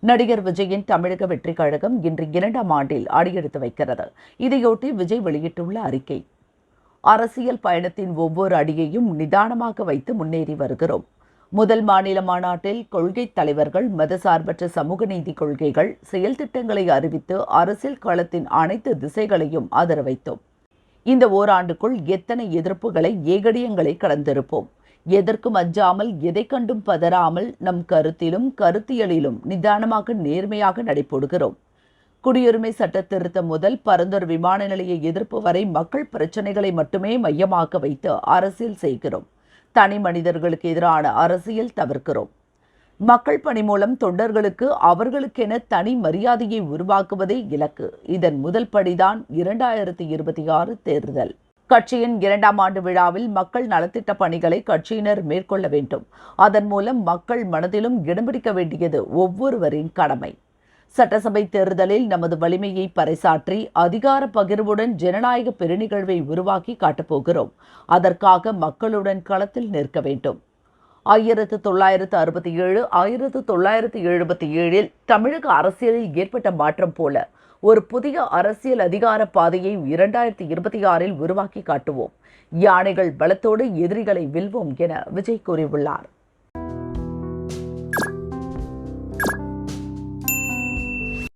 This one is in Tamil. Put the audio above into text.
நடிகர் விஜயின் தமிழக வெற்றிக் கழகம் இன்று 2ஆம் ஆண்டில் அடியெடுத்து வைக்கிறது. இதையொட்டி விஜய் வெளியிட்டுள்ள அறிக்கை: அரசியல் பயணத்தின் ஒவ்வொரு அடியையும் நிதானமாக வைத்து முன்னேறி வருகிறோம். முதல் மாநில மாநாட்டில் கொள்கை தலைவர்கள் மதசார்பற்ற சமூக நீதி கொள்கைகள், செயல் திட்டங்களை அறிவித்து அரசியல் களத்தின் அனைத்து திசைகளையும் அதிர வைத்தோம். இந்த ஓராண்டுக்குள் எத்தனை எதிர்ப்புகளை, ஏகடியங்களை கடந்திருப்போம். எதற்கும் அஞ்சாமல், எதை கண்டும் பதறாமல், நம் கருத்திலும் கருத்தியலிலும் நிதானமாக நேர்மையாக நடைபோடுகிறோம். குடியுரிமை சட்ட திருத்தம் முதல் பரந்தூர் விமான நிலைய எதிர்ப்பு வரை மக்கள் பிரச்சினைகளை மட்டுமே மையமாக வைத்து அரசியல் செய்கிறோம். தனி மனிதர்களுக்கு எதிரான அரசியல் தவிர்க்கிறோம். மக்கள் பணி மூலம் தொண்டர்களுக்கு அவர்களுக்கென தனி மரியாதையை உருவாக்குவதே இலக்கு. இதன் முதல் படிதான் 2026 தேர்தல். கட்சியின் 2ஆம் ஆண்டு விழாவில் மக்கள் நலத்திட்ட பணிகளை கட்சியினர் மேற்கொள்ள வேண்டும். அதன் மூலம் மக்கள் மனதிலும் இடம் பிடிக்க வேண்டியது ஒவ்வொருவரின் கடமை. சட்டசபை தேர்தலில் நமது வலிமையை பறைசாற்றி அதிகார பகிர்வுடன் ஜனநாயக பெருநிகழ்வை உருவாக்கி காட்டப்போகிறோம். அதற்காக மக்களுடன் களத்தில் நிற்க வேண்டும். 1967, 1977 தமிழக அரசியலில் ஏற்பட்ட மாற்றம் போல ஒரு புதிய அரசியல் அதிகார பாதையை 2026 உருவாக்கி காட்டுவோம். யானைகள் பலத்தோடு எதிரிகளை வெல்வோம் என விஜய் கூறியுள்ளார்.